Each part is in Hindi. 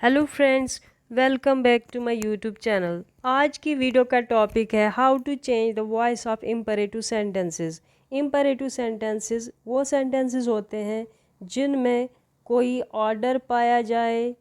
Hello friends, welcome back to my YouTube channel. आज की वीडियो का टॉपिक है how to change the voice of imperative sentences. Imperative sentences वो सेंटेंसेस होते हैं जिनमें कोई ऑर्डर पाया जाए,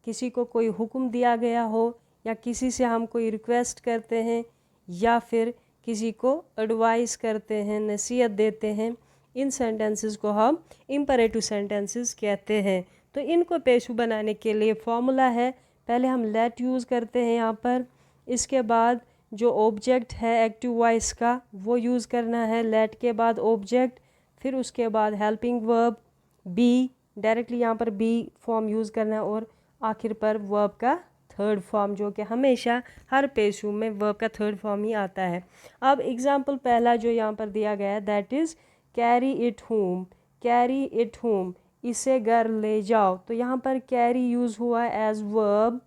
किसी को कोई हुक्म दिया गया हो, या किसी से हम कोई रिक्वेस्ट करते हैं, या फिर किसी को एडवाइस करते हैं, नसीहत देते हैं। इन सेंटेंसेस को हम इम्परेटिव सेंटेंसेस कहते हैं। तो इनको पेशु बनाने के लिए फॉर्मूला है, पहले हम लेट यूज़ करते हैं यहाँ पर। इसके बाद जो ऑब्जेक्ट है एक्टिव वॉइस का वो यूज़ करना है, लेट के बाद ऑब्जेक्ट, फिर उसके बाद हेल्पिंग वर्ब बी, डायरेक्टली यहाँ पर बी फॉर्म यूज़ करना है, और आखिर पर वर्ब का थर्ड फॉर्म, जो कि हमेशा हर पेशु में वर्ब का थर्ड फॉर्म ही आता है। अब एग्जाम्पल पहला जो यहाँ पर दिया गया है that is carry it home. Carry it home, इसे घर ले जाओ। तो यहाँ पर कैरी यूज़ हुआ एज वर्ब,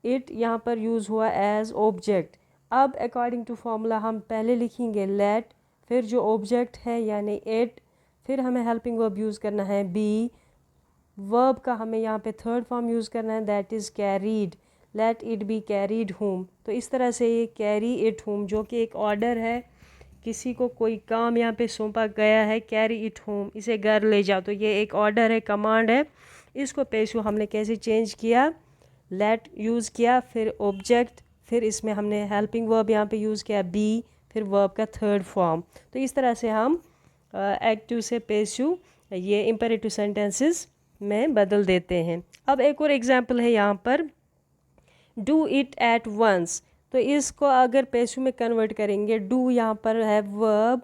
इट यहाँ पर यूज़ हुआ एज ऑब्जेक्ट। अब अकॉर्डिंग टू फॉर्मूला हम पहले लिखेंगे लेट, फिर जो ऑब्जेक्ट है यानी इट, फिर हमें हेल्पिंग वर्ब यूज़ करना है बी, वर्ब का हमें यहाँ पे थर्ड फॉर्म यूज़ करना है that is carried, late it be carried home. तो इस तरह से ये कैरी इट होम जो कि एक ऑर्डर है, किसी को कोई काम यहाँ पे सौंपा गया है, कैरी इट होम, इसे घर ले जाओ, तो ये एक ऑर्डर है, कमांड है। इसको पेशु हमने कैसे चेंज किया, लेट यूज़ किया, फिर ऑब्जेक्ट, फिर इसमें हमने हेल्पिंग वर्ब यहाँ पे यूज़ किया बी, फिर वर्ब का थर्ड फॉर्म। तो इस तरह से हम एक्टिव से पेशु ये इम्पेरेटिव सेंटेंसेस में बदल देते हैं। अब एक और एग्जाम्पल है यहाँ पर, डू इट एट वंस। तो इसको अगर पेशु में कन्वर्ट करेंगे, डू यहाँ पर है verb,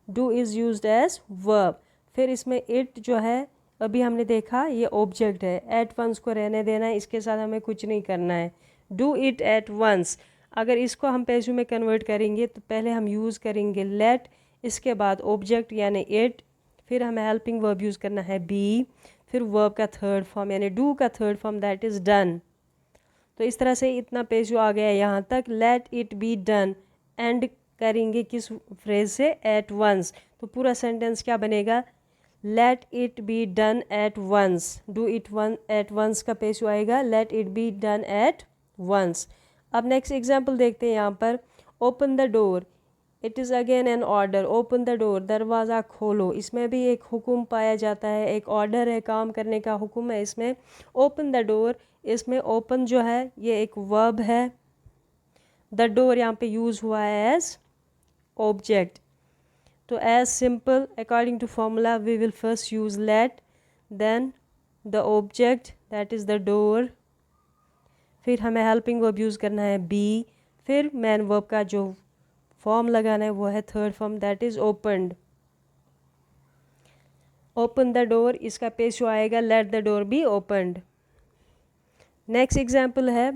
do is used as verb, फिर इसमें इट जो है अभी हमने देखा ये ऑब्जेक्ट है, एट वंस को रहने देना है, इसके साथ हमें कुछ नहीं करना है। डू इट एट वंस, अगर इसको हम पेशु में कन्वर्ट करेंगे तो पहले हम यूज़ करेंगे लेट, इसके बाद ऑब्जेक्ट यानी इट, फिर हमें हेल्पिंग वर्ब यूज़ करना है बी, फिर वर्ब का थर्ड फॉर्म यानी डू का third form that is done. तो इस तरह से इतना पेशु आ गया यहाँ तक, late it be done. And करेंगे किस फ्रेज से, एट वंस। तो पूरा सेंटेंस क्या बनेगा, let it be done at once. Do it one at once का पेशु आएगा, let it be done at once. अब नेक्स्ट एग्जाम्पल देखते हैं यहाँ पर, open the door, it is again an order. Open the door, दरवाज़ा खोलो, इसमें भी एक हुक्म पाया जाता है, एक ऑर्डर है, काम करने का हुक्म है इसमें। ओपन द डोर, इसमें ओपन जो है ये एक वर्ब है, द डोर यहाँ पे यूज़ हुआ है एज ऑब्जेक्ट। तो as simple according to formula we will first use let, then the object that is the door, फिर हमें हेल्पिंग वर्ब यूज़ करना है बी, फिर मैन वर्ब का जो फॉर्म लगाना है वो है third form that is opened. Open the door, इसका पेशु आएगा let the door B opened. Next example है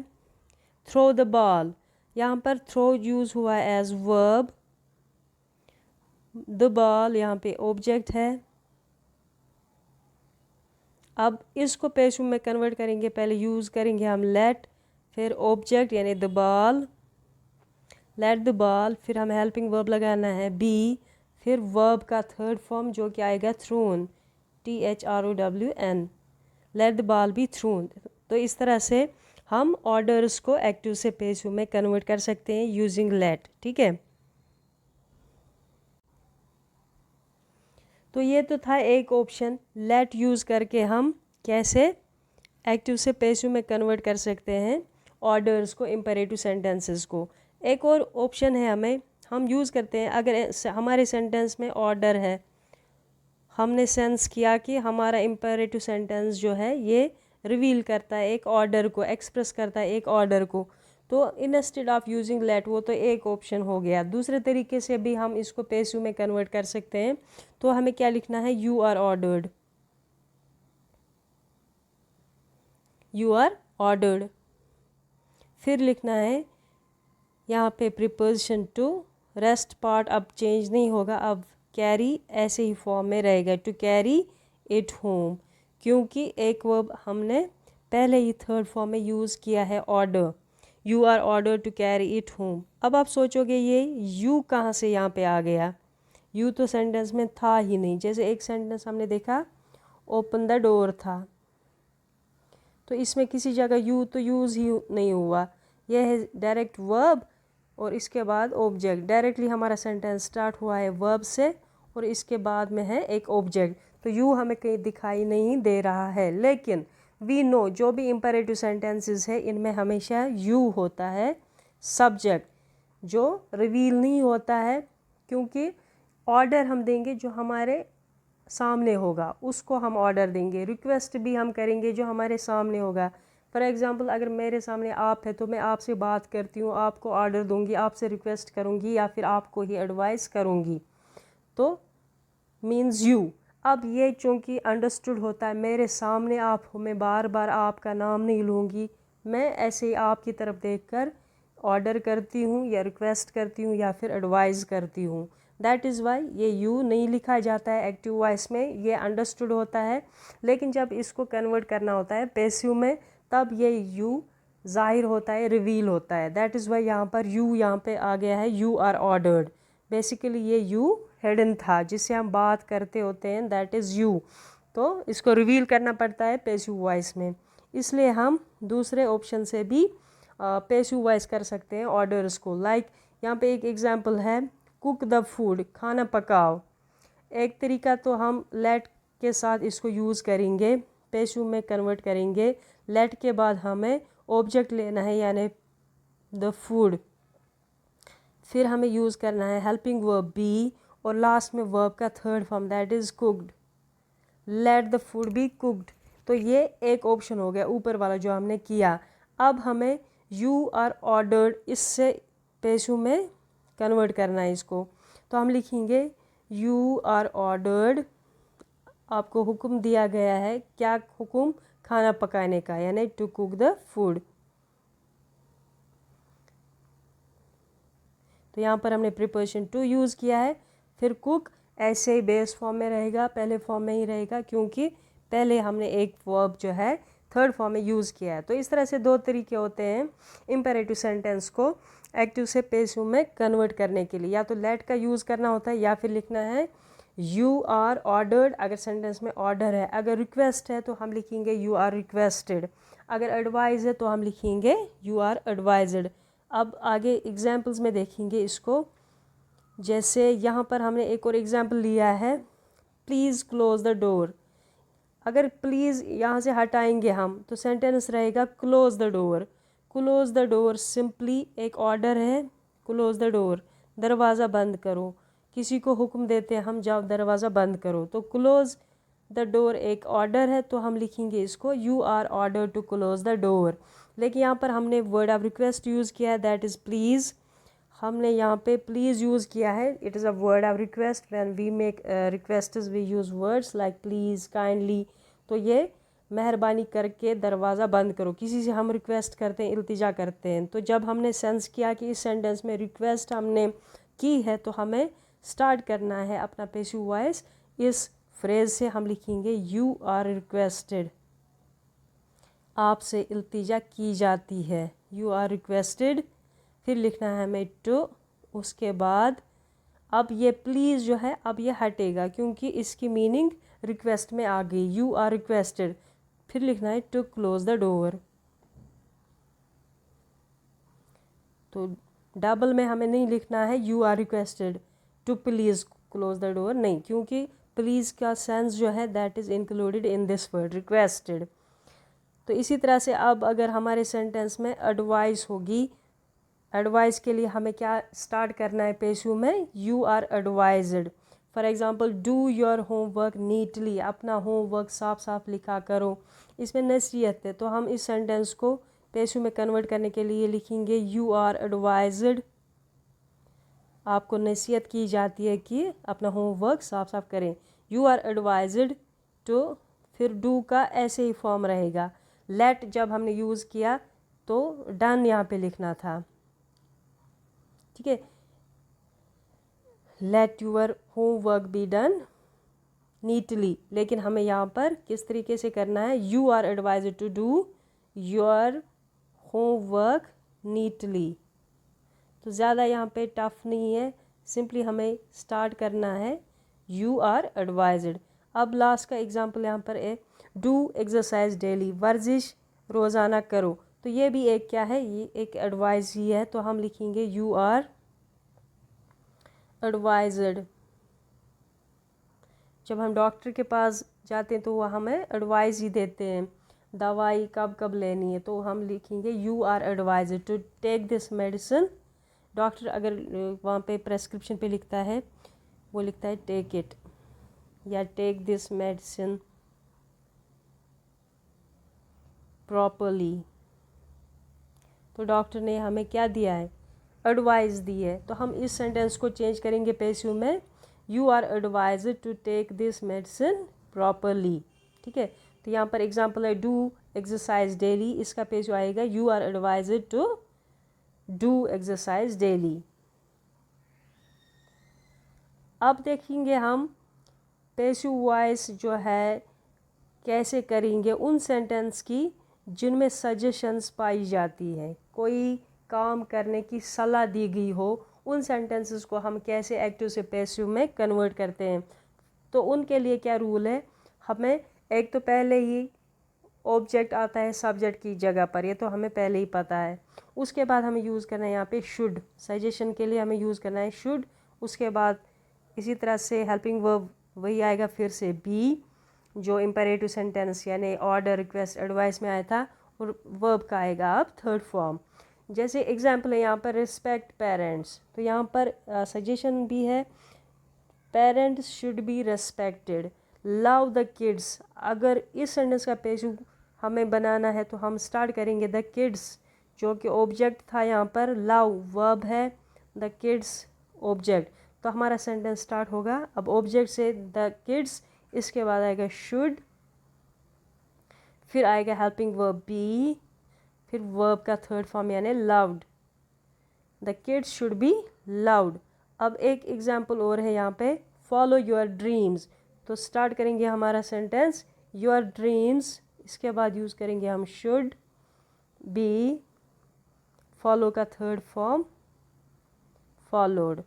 थ्रो द बॉल, यहाँ पर थ्रो यूज़ हुआ एज वर्ब, द बॉल यहाँ पे ऑब्जेक्ट है। अब इसको पेशु में कन्वर्ट करेंगे, पहले यूज़ करेंगे हम लेट, फिर ऑब्जेक्ट यानी the ball, late the ball, फिर हमें हेल्पिंग वर्ब लगाना है बी, फिर वर्ब का थर्ड फॉर्म जो कि आएगा thrown, THROWN, let the ball be thrown. तो इस तरह से हम ऑर्डर्स को एक्टिव से पेशु में कन्वर्ट कर सकते हैं यूजिंग लेट, ठीक है। तो ये तो था एक ऑप्शन, लेट यूज़ करके हम कैसे एक्टिव से पेशु में कन्वर्ट कर सकते हैं ऑर्डर्स को, इम्पेरेटिव सेंटेंसेस को। एक और ऑप्शन है हम यूज़ करते हैं अगर हमारे सेंटेंस में ऑर्डर है, हमने सेंस किया कि हमारा इम्पेरेटिव सेंटेंस जो है ये रिवील करता है एक ऑर्डर को, एक्सप्रेस करता है एक ऑर्डर को, तो इंस्टेड ऑफ यूजिंग लेट, वो तो एक ऑप्शन हो गया। दूसरे तरीके से भी हम इसको पेशु में कन्वर्ट कर सकते हैं। तो हमें क्या लिखना है, you are ordered, you are ordered. फिर लिखना है यहाँ पे प्रीपोजिशन टू, रेस्ट पार्ट अब चेंज नहीं होगा, अब कैरी ऐसे ही फॉर्म में रहेगा, टू कैरी इट होम, क्योंकि एक वर्ब हमने पहले ही थर्ड फॉर्म में यूज़ किया है order, you are order to carry it home. अब आप सोचोगे ये यू कहाँ से यहाँ पे आ गया, यू तो सेंटेंस में था ही नहीं। जैसे एक सेंटेंस हमने देखा ओपन द डोर था, तो इसमें किसी जगह यू तो यूज़ ही नहीं हुआ, यह है डायरेक्ट वर्ब और इसके बाद ऑब्जेक्ट। डायरेक्टली हमारा सेंटेंस स्टार्ट हुआ है वर्ब से और इसके बाद में है एक ऑब्जेक्ट, तो यू हमें कहीं दिखाई नहीं दे रहा है। लेकिन वी नो जो भी इम्पेरेटिव सेंटेंसेस है इनमें हमेशा यू होता है सब्जेक्ट, जो रिवील नहीं होता है, क्योंकि ऑर्डर हम देंगे जो हमारे सामने होगा उसको हम ऑर्डर देंगे। रिक्वेस्ट भी हम करेंगे जो हमारे सामने होगा। फॉर एग्ज़ाम्पल अगर मेरे सामने आप है तो मैं आपसे बात करती हूँ, आपको ऑर्डर दूंगी, आपसे रिक्वेस्ट करूँगी या फिर आपको ही एडवाइस करूँगी, तो मीन्स यू। अब ये चूँकि अंडरस्टूड होता है, मेरे सामने आप हो, मैं बार बार आपका नाम नहीं लूँगी, मैं ऐसे ही आपकी तरफ देखकर ऑर्डर करती हूँ या रिक्वेस्ट करती हूँ या फिर एडवाइस करती हूँ। दैट इज़ वाई ये यू नहीं लिखा जाता है एक्टिव वॉइस में, ये अंडरस्टूड होता है। लेकिन जब इसको कन्वर्ट करना होता है पैसिव में, तब ये यू ज़ाहिर होता है, रिवील होता है। दैट इज़ वाई यहाँ पर यू यहाँ पे आ गया है, यू आर ऑर्डर्ड। बेसिकली ये यू हिडन था जिससे हम बात करते होते हैं, दैट इज़ यू, तो इसको रिवील करना पड़ता है पैसिव वॉइस में। इसलिए हम दूसरे ऑप्शन से भी पैसिव वॉइस कर सकते हैं ऑर्डर्स को। लाइक यहाँ पे एक एग्जांपल है, कुक द फूड, खाना पकाओ। एक तरीका तो हम लेट के साथ इसको यूज़ करेंगे, पैसिव में कन्वर्ट करेंगे। लेट के बाद हमें ऑब्जेक्ट लेना है यानी द फूड, फिर हमें यूज़ करना है हेल्पिंग वर्ब बी और लास्ट में वर्ब का third form that is cooked. Let the food be cooked, तो ये एक ऑप्शन हो गया ऊपर वाला जो हमने किया। अब हमें यू आर ऑर्डर्ड इससे पैसिव में कन्वर्ट करना है इसको, तो हम लिखेंगे यू आर ऑर्डर्ड, आपको हुक्म दिया गया है, क्या हुक्म, खाना पकाने का, यानी टू कुक द फूड। तो यहाँ पर हमने प्रीपोजिशन टू यूज़ किया है। फिर कुक ऐसे ही बेस फॉर्म में रहेगा, पहले फॉर्म में ही रहेगा, क्योंकि पहले हमने एक वर्ब जो है थर्ड फॉर्म में यूज़ किया है। तो इस तरह से दो तरीके होते हैं इम्पेरेटिव सेंटेंस को एक्टिव से पैसिव में कन्वर्ट करने के लिए। या तो लेट का यूज़ करना होता है या फिर लिखना है यू आर ऑर्डर्ड अगर सेंटेंस में ऑर्डर है। अगर रिक्वेस्ट है तो हम लिखेंगे यू आर रिक्वेस्टेड। अगर एडवाइस है तो हम लिखेंगे यू आर एडवाइज्ड। अब आगे एग्जाम्पल्स में देखेंगे इसको। जैसे यहाँ पर हमने एक और एग्जाम्पल लिया है, प्लीज़ क्लोज़ द डोर। अगर प्लीज़ यहाँ से हटाएंगे हम तो सेंटेंस रहेगा close the door. Close the door simply एक ऑर्डर है, क्लोज़ द डोर, दरवाज़ा बंद करो। किसी को हुक्म देते हैं हम, जाओ दरवाज़ा बंद करो, तो क्लोज़ द डोर एक ऑर्डर है, तो हम लिखेंगे इसको you are order to close the door. लेकिन यहाँ पर हमने वर्ड ऑफ रिक्वेस्ट यूज़ किया है, दैट इज़ प्लीज़। हमने यहाँ पे प्लीज़ यूज़ किया है, it is a word of request. When we make requests we use words like please, kindly. तो ये मेहरबानी करके दरवाज़ा बंद करो, किसी से हम रिक्वेस्ट करते हैं, इल्तिजा करते हैं। तो जब हमने सेंस किया कि इस सेंटेंस में रिक्वेस्ट हमने की है तो हमें स्टार्ट करना है अपना पैसिव वॉइस इस फ्रेज़ से। हम लिखेंगे यू आर रिक्वेस्टेड, आपसे इल्तिजा की जाती है, यू आर रिक्वेस्टेड। फिर लिखना है हमें टू, उसके बाद अब ये प्लीज़ जो है अब ये हटेगा क्योंकि इसकी मीनिंग रिक्वेस्ट में आ गई, यू आर रिक्वेस्टेड। फिर लिखना है टू क्लोज़ द डोर। तो डबल में हमें नहीं लिखना है you are requested to please close the door, नहीं, क्योंकि प्लीज़ का सेंस जो है that is included in this word requested. तो इसी तरह से अब अगर हमारे सेंटेंस में एडवाइस होगी, एडवाइस के लिए हमें क्या स्टार्ट करना है पैसिव में, you are advised. For example do your homework neatly, अपना होमवर्क साफ साफ लिखा करो, इसमें नसीहत है। तो हम इस सेंटेंस को पैसिव में कन्वर्ट करने के लिए लिखेंगे यू आर एडवाइज्ड, आपको नसीहत की जाती है कि अपना होमवर्क साफ साफ करें, यू आर एडवाइज्ड टू। फिर डू का ऐसे ही फॉर्म रहेगा। लेट जब हमने यूज़ किया तो डन यहाँ पे लिखना था, ठीक है, let your homework be done neatly. लेकिन हमें यहाँ पर किस तरीके से करना है, you are advised to do your homework neatly. तो ज़्यादा यहाँ पे टफ नहीं है, सिंपली हमें स्टार्ट करना है यू आर एडवाइज्ड। अब लास्ट का एग्जांपल यहाँ पर है, डू एक्सरसाइज डेली, वर्जिश रोज़ाना करो। तो ये भी एक क्या है, ये एक एडवाइस ही है। तो हम लिखेंगे यू आर एडवाइज्ड। जब हम डॉक्टर के पास जाते हैं तो वह हमें एडवाइस ही देते हैं दवाई कब कब लेनी है। तो हम लिखेंगे you are advised to take this medicine. Doctor अगर वहाँ पे प्रेस्क्रिप्शन पे लिखता है, वो लिखता है टेक इट या टेक दिस मेडिसिन प्रॉपरली। तो डॉक्टर ने हमें क्या दिया है, एडवाइस दी है। तो हम इस सेंटेंस को चेंज करेंगे पैसिव में, you are advised to take this medicine properly. ठीक है, तो यहाँ पर एग्जांपल है डू एक्सरसाइज डेली, इसका पैसिव आएगा you are advised to do exercise daily. अब देखेंगे हम पैसिव वॉइस जो है कैसे करेंगे उन सेंटेंस की जिनमें सजेशंस पाई जाती है, कोई काम करने की सलाह दी गई हो। उन सेंटेंसेस को हम कैसे एक्टिव से पैसिव में कन्वर्ट करते हैं। तो उनके लिए क्या रूल है, हमें एक तो पहले ही ऑब्जेक्ट आता है सब्जेक्ट की जगह पर, ये तो हमें पहले ही पता है। उसके बाद हमें यूज़ करना है यहाँ पे शुड, सजेशन के लिए हमें यूज़ करना है शुड। उसके बाद इसी तरह से हेल्पिंग वर्ब वही आएगा फिर से बी, जो इम्पेरेटिव सेंटेंस यानी ऑर्डर रिक्वेस्ट एडवाइस में आया था, और वर्ब का आएगा अब थर्ड फॉर्म। जैसे एग्जांपल है यहाँ पर रिस्पेक्ट पेरेंट्स, तो यहाँ पर सजेशन भी है parents should be respected. Love the kids, अगर इस सेंटेंस का पैसिव हमें बनाना है तो हम स्टार्ट करेंगे द किड्स, जो कि ऑब्जेक्ट था यहाँ पर, लव वर्ब है, द किड्स ऑब्जेक्ट। तो हमारा सेंटेंस स्टार्ट होगा अब ऑब्जेक्ट से द किड्स, इसके बाद आएगा शुड, फिर आएगा हेल्पिंग वर्ब बी, फिर वर्ब का थर्ड फॉर्म यानी loved, the kids should be loved. अब एक एग्जाम्पल और है यहाँ पे, फॉलो योर ड्रीम्स। तो स्टार्ट करेंगे हमारा सेंटेंस योर ड्रीम्स, इसके बाद यूज़ करेंगे हम शुड बी, फॉलो का थर्ड फॉर्म फॉलोड।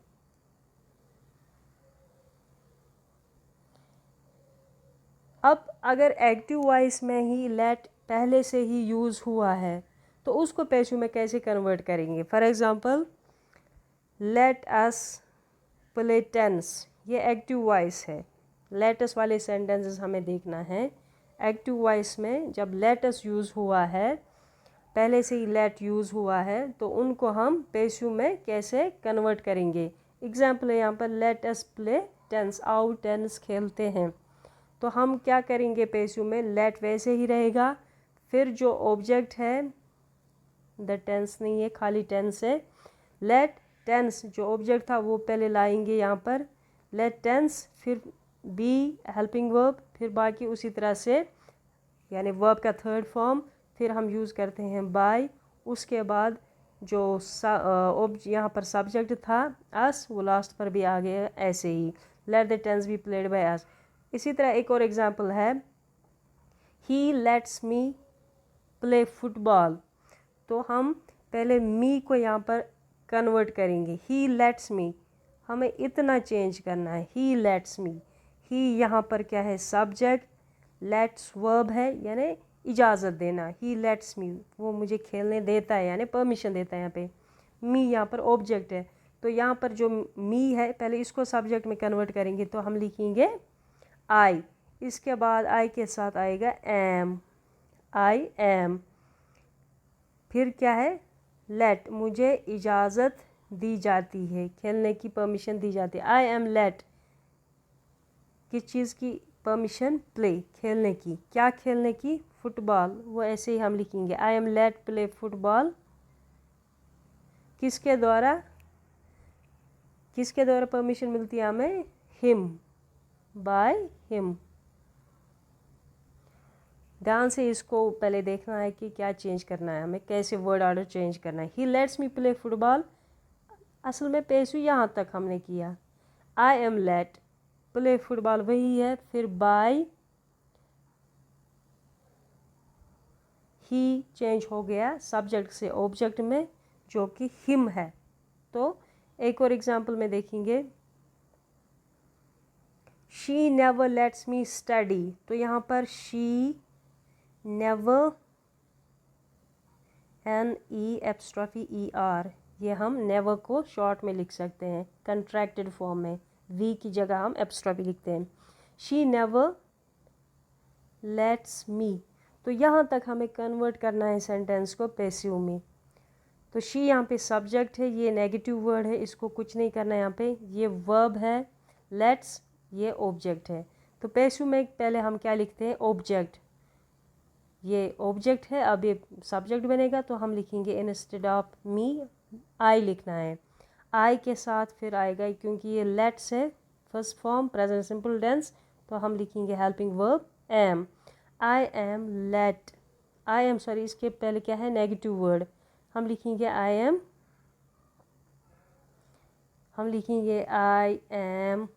अब अगर एक्टिव वॉइस में ही लेट पहले से ही यूज़ हुआ है तो उसको पैसिव में कैसे कन्वर्ट करेंगे। For example let us play tense, ये एक्टिव वॉइस है। लेटस वाले सेंटेंसेस हमें देखना है। एक्टिव वॉइस में जब लेटस यूज़ हुआ है, पहले से ही लेट यूज़ हुआ है, तो उनको हम पैसिव में कैसे कन्वर्ट करेंगे। एग्जाम्पल है यहाँ पर लेट अस प्ले टेंस, आओ टेंस खेलते हैं। तो हम क्या करेंगे पैसिव में, लेट वैसे ही रहेगा, फिर जो ऑब्जेक्ट है द टेंस नहीं है, खाली टेंस है, लेट टेंस जो ऑब्जेक्ट था वो पहले लाएंगे यहाँ पर, लेट टेंस, फिर बी हेल्पिंग वर्ब, फिर बाकी उसी तरह से यानी वर्ब का थर्ड फॉर्म, फिर हम यूज़ करते हैं बाय। उसके बाद जो यहाँ पर सब्जेक्ट था अस, वो लास्ट पर भी आ गया ऐसे ही, let the tense be played by us. इसी तरह एक और एग्जांपल है ही लेट्स मी प्ले फुटबॉल। तो हम पहले मी को यहाँ पर कन्वर्ट करेंगे, ही लेट्स मी, हमें इतना चेंज करना है, ही लेट्स मी। ही यहाँ पर क्या है सब्जेक्ट, लेट्स वर्ब है यानी इजाज़त देना, ही लेट्स मी वो मुझे खेलने देता है यानी परमिशन देता है। यहाँ पे मी यहाँ पर ऑब्जेक्ट है, तो यहाँ पर जो मी है पहले इसको सब्जेक्ट में कन्वर्ट करेंगे, तो हम लिखेंगे आई, इसके बाद आई के साथ आएगा एम, आई एम, फिर क्या है लेट, मुझे इजाज़त दी जाती है, खेलने की परमिशन दी जाती है। आई एम लेट, किस चीज़ की परमिशन, प्ले खेलने की, क्या खेलने की, फुटबॉल, वो ऐसे ही हम लिखेंगे I am let play football. किसके द्वारा, किसके द्वारा परमिशन मिलती है हमें, हिम, बाय हिम। ध्यान से इसको पहले देखना है कि क्या चेंज करना है हमें, कैसे वर्ड ऑर्डर चेंज करना है। ही लेट्स मी प्ले फुटबॉल, असल में पैसिव यहाँ तक हमने किया, I am let play football वही है, फिर बाय ही चेंज हो गया सब्जेक्ट से ऑब्जेक्ट में जो कि हिम है। तो एक और एग्जांपल में देखेंगे she never lets me study. तो यहाँ पर शी नेवर NE'ER, ये हम नेवर को शॉर्ट में लिख सकते हैं, कंट्रैक्टेड फॉर्म में, वी की जगह हम एप्स्ट्रॉफी लिखते हैं। शी नेवर लेट्स मी, तो यहाँ तक हमें कन्वर्ट करना है सेंटेंस को पैसिव में। तो शी यहाँ पे सब्जेक्ट है, ये नेगेटिव वर्ड है, इसको कुछ नहीं करना है यहाँ पे। ये वर्ब है, लेट्स ये ऑब्जेक्ट है। तो पैसिव में पहले हम क्या लिखते हैं, ऑब्जेक्ट, ये ऑब्जेक्ट है, अब ये सब्जेक्ट बनेगा तो हम लिखेंगे इंस्टेड ऑफ मी आई लिखना है। आई के साथ फिर आएगा, क्योंकि ये लेट्स है first form present simple tense, तो हम लिखेंगे helping verb am. I am let, I am sorry इसके पहले क्या है, नेगेटिव वर्ड, हम लिखेंगे आई एम, हम लिखेंगे I am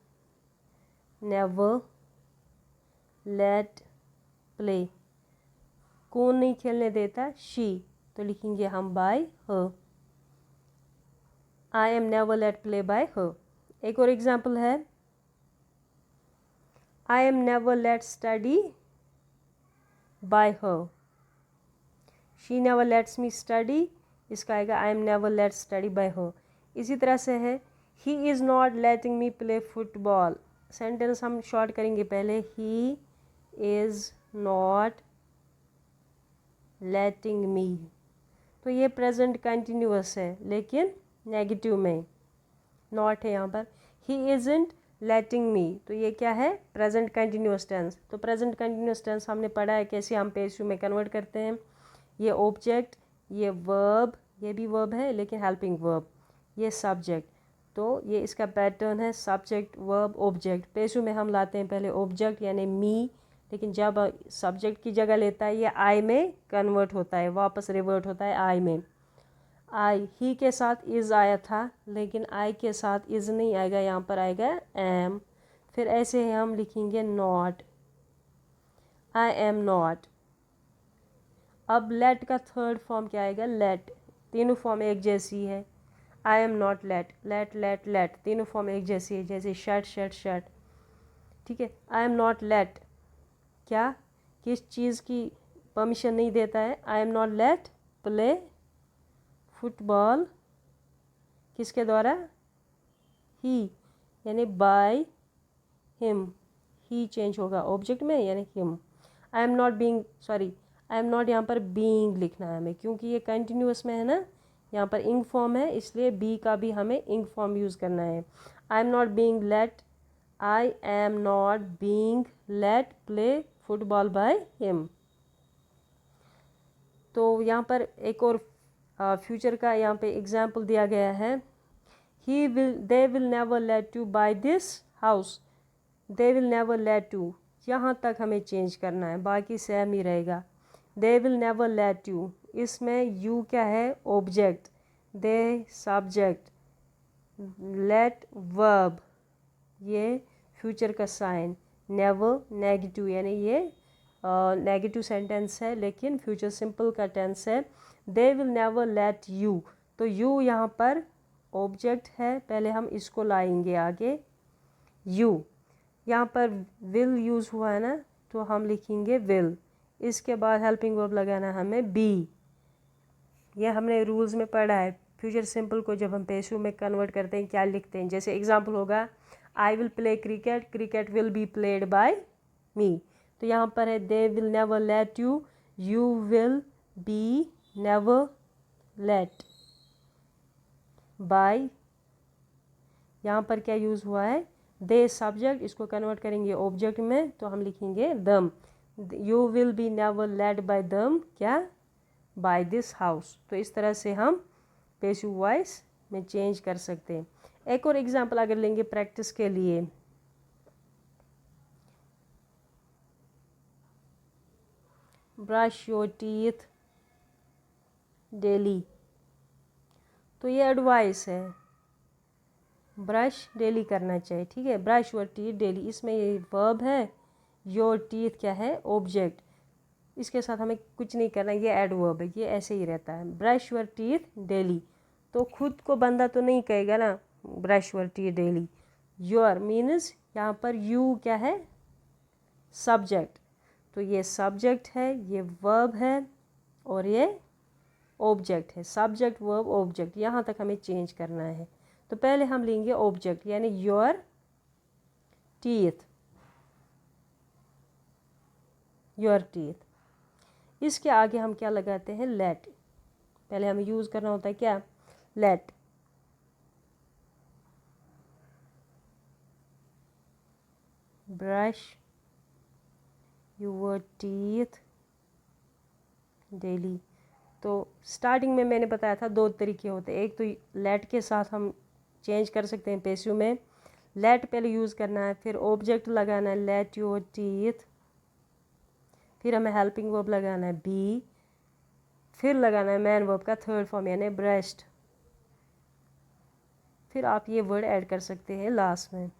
never let play, कौन नहीं खेलने देता, शी, तो लिखेंगे हम by her, I am never let play by her. एक और एग्जाम्पल है, I am never let study by her, she never lets me study, इसका आएगा I am never let study by her. इसी तरह से है, he is not letting me play football, sentence हम शॉर्ट करेंगे पहले, ही इज़ नॉट लेटिंग मी, तो ये प्रेजेंट कंटिन्यूअस है लेकिन नेगेटिव में, नॉट है यहाँ पर। ही इज़ंट लेटिंग मी, तो ये क्या है, प्रेजेंट कंटिन्यूअस टेंस। तो प्रेजेंट कंटिन्यूअस टेंस हमने पढ़ा है कैसे हम पैसिव में कन्वर्ट करते हैं। ये ऑब्जेक्ट, ये वर्ब, ये भी वर्ब है लेकिन हेल्पिंग वर्ब, ये सब्जेक्ट, तो ये इसका पैटर्न है सब्जेक्ट वर्ब ऑब्जेक्ट। पैसिव में हम लाते हैं पहले ऑब्जेक्ट यानी मी, लेकिन जब सब्जेक्ट की जगह लेता है ये आई में कन्वर्ट होता है, वापस रिवर्ट होता है आई में। आई, ही के साथ इज़ आया था लेकिन आई के साथ इज़ नहीं आएगा, यहाँ पर आएगा एम। फिर ऐसे ही हम लिखेंगे नॉट, आई एम नॉट। अब लेट का थर्ड फॉर्म क्या आएगा, लेट, तीनों फॉर्म एक जैसी है, I am not let, let let let, तीनों फॉर्म एक जैसी है, जैसे शर्ट शर्ट शर्ट, ठीक है। आई एम नॉट लेट, क्या, किस चीज़ की परमिशन नहीं देता है, I am not late play football, किसके द्वारा, ही, यानी बाय हिम, ही चेंज होगा ऑब्जेक्ट में यानी him. I am not being, sorry I am not यहाँ पर बीइंग लिखना है हमें, क्योंकि ये कंटिन्यूअस में है ना, यहाँ पर इंग फॉर्म है, इसलिए बी का भी हमें इंग फॉर्म यूज़ करना है। I am not being let, I am not being let play football by him. तो यहाँ पर एक और फ्यूचर का यहाँ पे एग्जाम्पल दिया गया है, he will, they will never let you by this house, they will never let you, यहाँ तक हमें चेंज करना है, बाकी सेम ही रहेगा। दे विल नेवर लेट यू, इसमें यू क्या है, ऑब्जेक्ट, दे सब्जेक्ट, लेट वर्ब, ये फ्यूचर का साइन, नेवर नेगेटिव, यानी ये नेगेटिव सेंटेंस है लेकिन फ्यूचर सिंपल का टेंस है। They will never let you, तो यू यहाँ पर ऑब्जेक्ट है, पहले हम इसको लाएंगे आगे, यू, यहाँ पर विल यूज़ हुआ है ना, तो हम लिखेंगे विल, इसके बाद हेल्पिंग वर्ब लगाना है हमें बी। ये हमने रूल्स में पढ़ा है, फ्यूचर सिंपल को जब हम पैसिव में कन्वर्ट करते हैं क्या लिखते हैं, जैसे एग्जांपल होगा, I will play cricket, cricket will be played by me, तो यहाँ पर है they will never let you, you will be never let by, यहाँ पर क्या यूज़ हुआ है, दे सब्जेक्ट, इसको कन्वर्ट करेंगे ऑब्जेक्ट में तो हम लिखेंगे them, you will be never led by them, क्या, बाय दिस हाउस। तो इस तरह से हम पैसिव वॉइस में चेंज कर सकते हैं। एक और एग्जांपल अगर लेंगे प्रैक्टिस के लिए, ब्रश योर टीथ डेली, तो ये एडवाइस है, ब्रश डेली करना चाहिए, ठीक है, ब्रश योर टीथ डेली, इसमें ये वर्ब है, योर टीथ क्या है, ऑब्जेक्ट, इसके साथ हमें कुछ नहीं करना, ये एडवर्ब है, ये ऐसे ही रहता है, ब्रश योर टीथ डेली, तो खुद को बंदा तो नहीं कहेगा ना brush your teeth daily, your means यहाँ पर यू क्या है, सब्जेक्ट, तो ये सब्जेक्ट है, ये वर्ब है और ये ऑब्जेक्ट है, सब्जेक्ट वर्ब ऑब्जेक्ट, यहाँ तक हमें चेंज करना है। तो पहले हम लेंगे ऑब्जेक्ट यानी योर टीथ, योर टीथ। इसके आगे हम क्या लगाते हैं, लेट। पहले हमें यूज़ करना होता है क्या, let. Brush your teeth daily. तो स्टार्टिंग में मैंने बताया था दो तरीके होते हैं, एक तो लेट के साथ हम चेंज कर सकते हैं पैसिव में, लेट पहले यूज़ करना है, फिर ऑब्जेक्ट लगाना है लेट योर टीथ, फिर हमें हेल्पिंग वर्ब लगाना है बी, फिर लगाना है मैन वर्ब का थर्ड फॉर्म यानी ब्रश्ड, फिर आप ये वर्ड ऐड कर सकते हैं लास्ट में,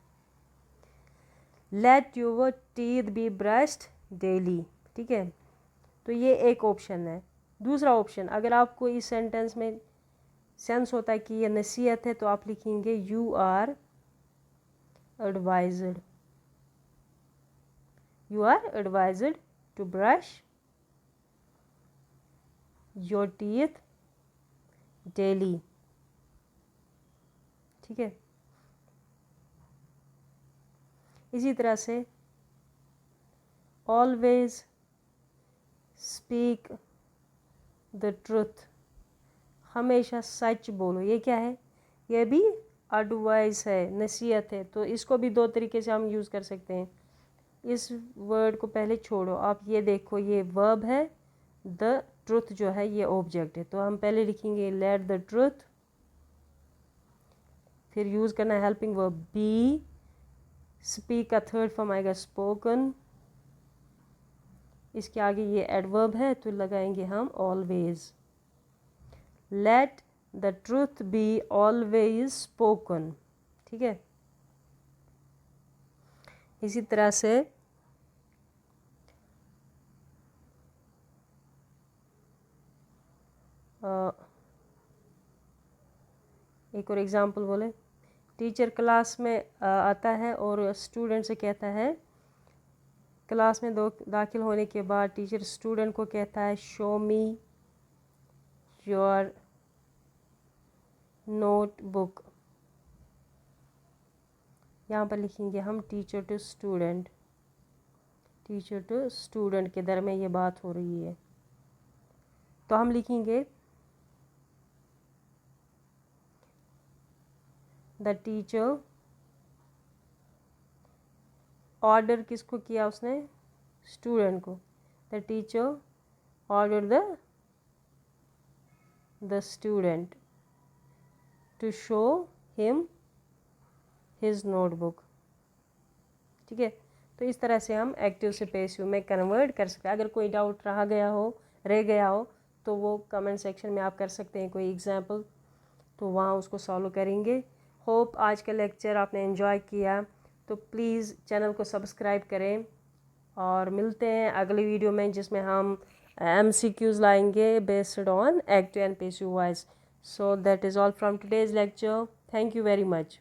let your teeth be brushed daily. ठीक है, तो ये एक ऑप्शन है। दूसरा ऑप्शन, अगर आपको इस सेंटेंस में सेंस होता है कि ये नसीहत है, तो आप लिखेंगे you are advised, you are advised to brush your teeth daily. ठीक है, इसी तरह से ऑलवेज स्पीक द ट्रुथ, हमेशा सच बोलो। ये क्या है, ये भी एडवाइस है, नसीहत है। तो इसको भी दो तरीके से हम यूज़ कर सकते हैं। इस वर्ड को पहले छोड़ो, आप ये देखो, ये वर्ब है, द ट्रुथ जो है ये ऑब्जेक्ट है। तो हम पहले लिखेंगे लेट द ट्रुथ, फिर यूज़ करना है हेल्पिंग वर्ब बी, स्पीक का थर्ड फॉर्म आएगा स्पोकन, इसके आगे ये एडवर्ब है तो लगाएंगे हम always, let the truth be always spoken. ठीक है, इसी तरह से एक और एग्जांपल बोले, टीचर क्लास में आता है और स्टूडेंट से कहता है, क्लास में दाखिल होने के बाद टीचर स्टूडेंट को कहता है शो मी योर नोटबुक। यहाँ पर लिखेंगे हम teacher to student, teacher to student के दरमियान ये बात हो रही है। तो हम लिखेंगे द टीचर, ऑर्डर किसको किया उसने, स्टूडेंट को, the teacher order the student to show him his notebook. ठीक है, तो इस तरह से हम एक्टिव से पैसिव में कन्वर्ट कर सकते हैं। अगर कोई डाउट रह गया हो तो वो कमेंट सेक्शन में आप कर सकते हैं कोई एग्जांपल, तो वहाँ उसको सॉल्व करेंगे। होप आज का लेक्चर आपने एंजॉय किया, तो प्लीज़ चैनल को सब्सक्राइब करें और मिलते हैं अगली वीडियो में जिसमें हम MCQs लाएंगे based on active and passive voice. So that is all from today's lecture. Thank you very much.